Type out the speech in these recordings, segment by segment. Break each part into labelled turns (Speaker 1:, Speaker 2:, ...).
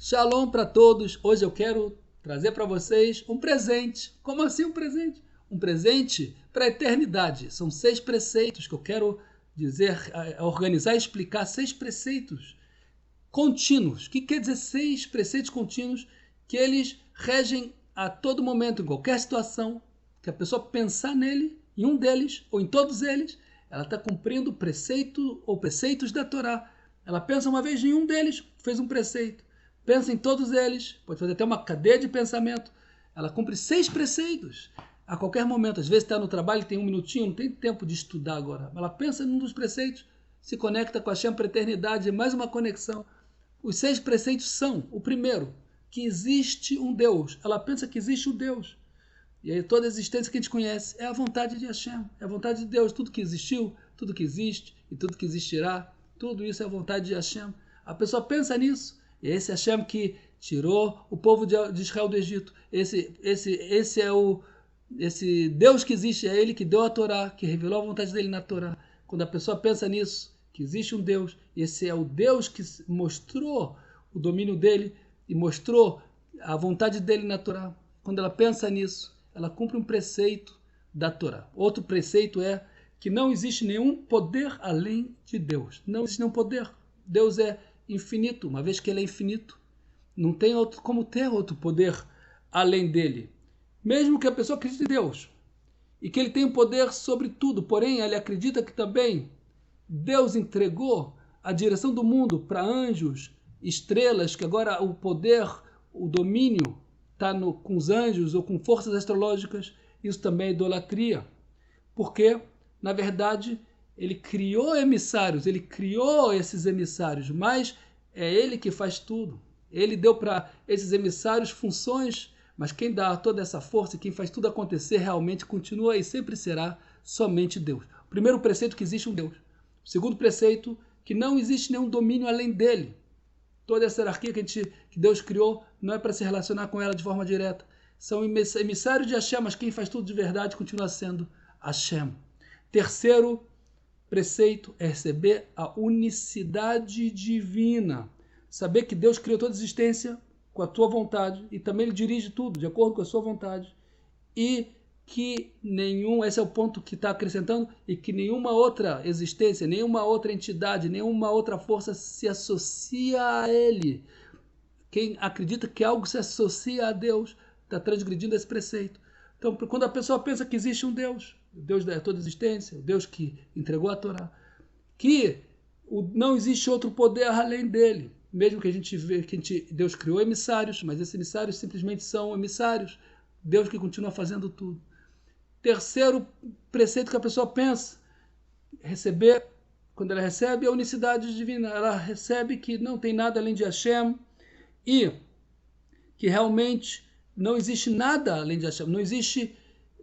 Speaker 1: Shalom para todos. Hoje eu quero trazer para vocês um presente. Como assim um presente? Um presente para a eternidade. São 6 preceitos que eu quero dizer, organizar e explicar 6 preceitos contínuos. O que quer dizer 6 preceitos contínuos? Que eles regem a todo momento, em qualquer situação, que a pessoa pensar nele, em um deles ou em todos eles, ela está cumprindo o preceito ou preceitos da Torá. Ela pensa uma vez em um deles, fez um preceito. Pensa em todos eles, pode fazer até uma cadeia de pensamento. Ela cumpre 6 preceitos a qualquer momento. Às vezes está no trabalho, tem um minutinho, não tem tempo de estudar agora. Ela pensa num dos preceitos, se conecta com a Hashem para a eternidade, mais uma conexão. Os 6 preceitos são, o primeiro, que existe um Deus. Ela pensa que existe um Deus. E aí toda a existência que a gente conhece é a vontade de Hashem, é a vontade de Deus. Tudo que existiu, tudo que existe e tudo que existirá, tudo isso é a vontade de Hashem. A pessoa pensa nisso. E esse Hashem que tirou o povo de Israel do Egito. Esse Deus que existe, é Ele que deu a Torá, que revelou a vontade dele na Torá. Quando a pessoa pensa nisso, que existe um Deus, esse é o Deus que mostrou o domínio dele e mostrou a vontade dele na Torá. Quando ela pensa nisso, ela cumpre um preceito da Torá. Outro preceito é que não existe nenhum poder além de Deus. Não existe nenhum poder. Deus é infinito, uma vez que ele é infinito. Não tem como ter outro poder além dele. Mesmo que a pessoa acredite em Deus e que ele tem poder sobre tudo, porém ele acredita que também Deus entregou a direção do mundo para anjos, estrelas, que agora o poder, o domínio está com os anjos ou com forças astrológicas. Isso também é idolatria. Porque, na verdade, ele criou emissários, ele criou esses emissários, mas é ele que faz tudo. Ele deu para esses emissários funções, mas quem dá toda essa força e quem faz tudo acontecer realmente continua e sempre será somente Deus. O primeiro preceito, que existe um Deus. O segundo preceito, que não existe nenhum domínio além dele. Toda essa hierarquia que Deus criou não é para se relacionar com ela de forma direta. São emissários de Hashem, mas quem faz tudo de verdade continua sendo Hashem. Terceiro preceito é receber a unicidade divina. Saber que Deus criou toda a existência com a tua vontade e também Ele dirige tudo de acordo com a sua vontade. E que esse é o ponto que está acrescentando, e que nenhuma outra existência, nenhuma outra entidade, nenhuma outra força se associa a Ele. Quem acredita que algo se associa a Deus está transgredindo esse preceito. Então, quando a pessoa pensa que existe um Deus, o Deus da toda existência, o Deus que entregou a Torá, que não existe outro poder além dele, mesmo que a gente vê que Deus criou emissários, mas esses emissários simplesmente são emissários, Deus que continua fazendo tudo. Terceiro preceito que a pessoa pensa, quando ela recebe a unicidade divina, ela recebe que não tem nada além de Hashem e que realmente não existe nada além de Hashem, não existe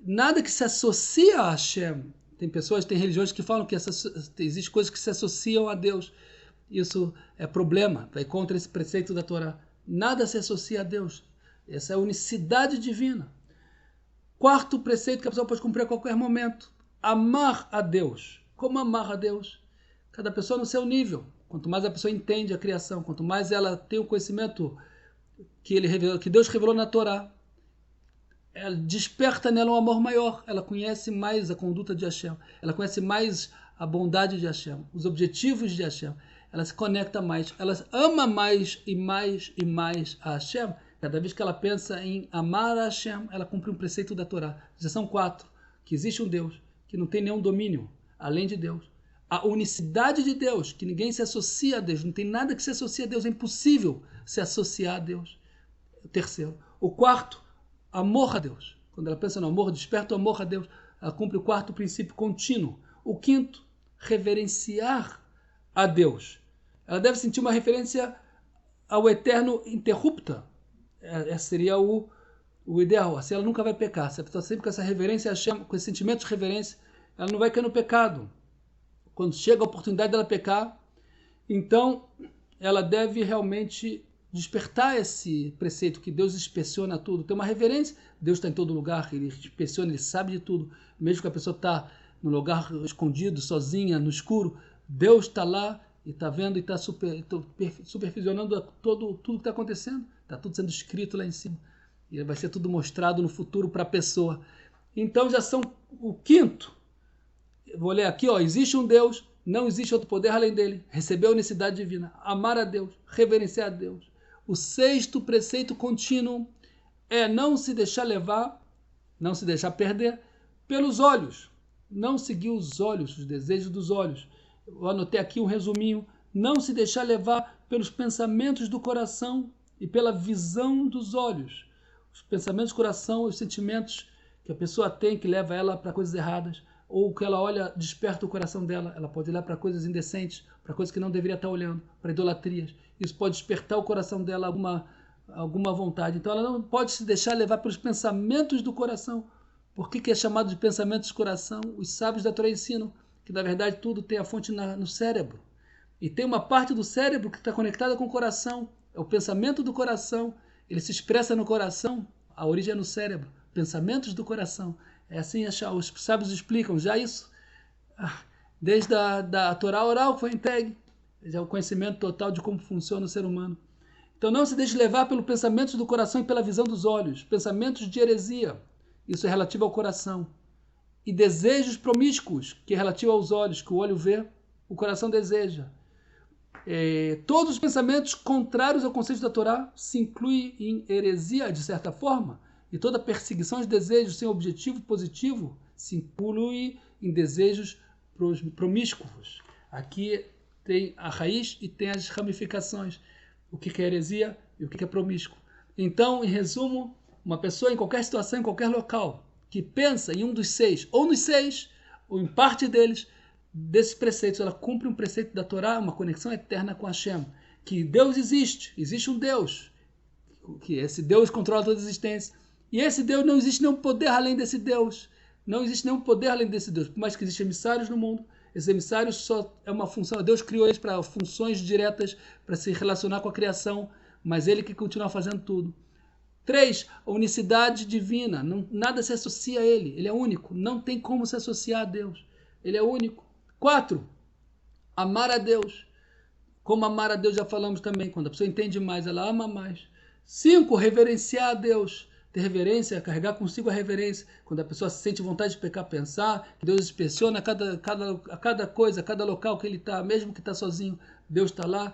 Speaker 1: nada que se associa a Hashem. Tem religiões que falam que existem coisas que se associam a Deus. Isso é problema, vai contra esse preceito da Torá. Nada se associa a Deus. Essa é a unicidade divina. Quarto preceito que a pessoa pode cumprir a qualquer momento: amar a Deus. Como amar a Deus? Cada pessoa no seu nível. Quanto mais a pessoa entende a criação, quanto mais ela tem o conhecimento que Deus revelou na Torá, ela desperta nela um amor maior. Ela conhece mais a conduta de Hashem, ela conhece mais a bondade de Hashem, os objetivos de Hashem. Ela se conecta mais, ela ama mais e mais e mais a Hashem. Cada vez que ela pensa em amar a Hashem, ela cumpre um preceito da Torá. Já são 4, que existe um Deus, que não tem nenhum domínio além de Deus. A unicidade de Deus, que ninguém se associa a Deus, não tem nada que se associe a Deus, é impossível se associar a Deus. O terceiro. O quarto, amor a Deus. Quando ela pensa no amor, desperta o amor a Deus, ela cumpre o 4º princípio contínuo. O 5º, reverenciar a Deus. Ela deve sentir uma referência ao eterno interrupta. Esse seria o ideal. Assim ela nunca vai pecar. Se a pessoa sempre com essa reverência, com esse sentimento de reverência, ela não vai cair no pecado. Quando chega a oportunidade dela pecar, então ela deve realmente despertar esse preceito que Deus inspeciona tudo. Tem uma reverência. Deus está em todo lugar, Ele inspeciona, Ele sabe de tudo. Mesmo que a pessoa está no lugar escondido, sozinha, no escuro, Deus está lá e está vendo e está supervisionando tudo que está acontecendo. Está tudo sendo escrito lá em cima. E vai ser tudo mostrado no futuro para a pessoa. Então já são o quinto. Eu vou ler aqui, ó. Existe um Deus, não existe outro poder além dele. Receber a unicidade divina, amar a Deus, reverenciar a Deus. O sexto preceito contínuo é não se deixar levar, não se deixar perder pelos olhos. Não seguir os olhos, os desejos dos olhos. Eu anotei aqui um resuminho. Não se deixar levar pelos pensamentos do coração e pela visão dos olhos. Os pensamentos do coração, os sentimentos que a pessoa tem, que leva ela para coisas erradas, ou que ela olha, desperta o coração dela. Ela pode olhar para coisas indecentes, para coisas que não deveria estar olhando, para idolatrias. Isso pode despertar o coração dela alguma vontade. Então ela não pode se deixar levar pelos pensamentos do coração. Por que é chamado de pensamentos do coração? Os sábios da Torá ensinam que, na verdade, tudo tem a fonte no cérebro. E tem uma parte do cérebro que está conectada com o coração. É o pensamento do coração. Ele se expressa no coração. A origem é no cérebro. Pensamentos do coração. É assim, os sábios explicam já isso. Desde a Torá oral que foi entregue. Já o conhecimento total de como funciona o ser humano. Então não se deixe levar pelo pensamento do coração e pela visão dos olhos. Pensamentos de heresia. Isso é relativo ao coração. E desejos promíscuos, que é relativo aos olhos, que o olho vê, o coração deseja. Todos os pensamentos contrários ao conceito da Torá se incluem em heresia, de certa forma. E toda perseguição de desejos sem objetivo positivo se inclui em desejos promíscuos. Aqui tem a raiz e tem as ramificações. O que é heresia e o que é promíscuo. Então, em resumo, uma pessoa em qualquer situação, em qualquer local, que pensa em um dos seis, ou nos seis, ou em parte deles, desses preceitos, ela cumpre um preceito da Torá, uma conexão eterna com Hashem. Que Deus existe um Deus, que esse Deus controla toda a existência. E esse Deus, não existe nenhum poder além desse Deus. Não existe nenhum poder além desse Deus. Por mais que existam emissários no mundo, esses emissários só é uma função. Deus criou eles para funções diretas, para se relacionar com a criação, mas ele que continua fazendo tudo. 3. A unicidade divina. Nada se associa a ele. Ele é único. Não tem como se associar a Deus. Ele é único. 4. Amar a Deus. Como amar a Deus já falamos também. Quando a pessoa entende mais, ela ama mais. 5. Reverenciar a Deus. Ter reverência, carregar consigo a reverência. Quando a pessoa sente vontade de pecar, pensar que Deus inspeciona cada coisa, cada local que ele está, mesmo que está sozinho. Deus está lá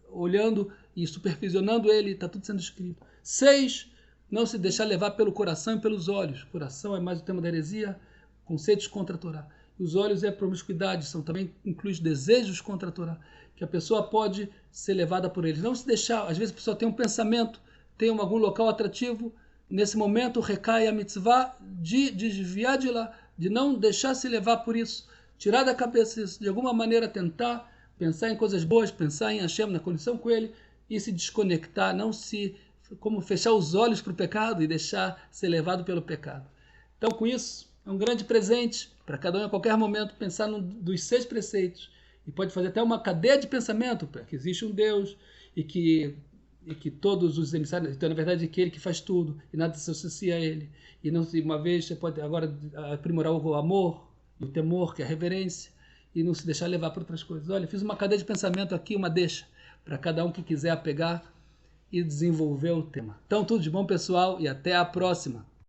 Speaker 1: olhando e supervisionando ele. Está tudo sendo escrito. 6. Não se deixar levar pelo coração e pelos olhos. Coração é mais o tema da heresia, conceitos contra a Torá. E os olhos é a promiscuidade, também inclui os desejos contra a Torá, que a pessoa pode ser levada por eles. Não se deixar, às vezes a pessoa tem um pensamento, tem algum local atrativo, nesse momento recai a mitzvah de desviar de lá, de não deixar se levar por isso, tirar da cabeça isso, de alguma maneira tentar pensar em coisas boas, pensar em Hashem, na condição com ele, e se desconectar, como fechar os olhos para o pecado e deixar ser levado pelo pecado. Então, com isso, é um grande presente para cada um, a qualquer momento, pensar dos 6 preceitos. E pode fazer até uma cadeia de pensamento, que existe um Deus e que todos os emissários, então, na verdade, é que ele que faz tudo e nada se associa a ele. E não, uma vez você pode agora aprimorar o amor, o temor, que é a reverência, e não se deixar levar para outras coisas. Olha, fiz uma cadeia de pensamento aqui, uma deixa, para cada um que quiser pegar e desenvolver o tema. Então, tudo de bom, pessoal, e até a próxima.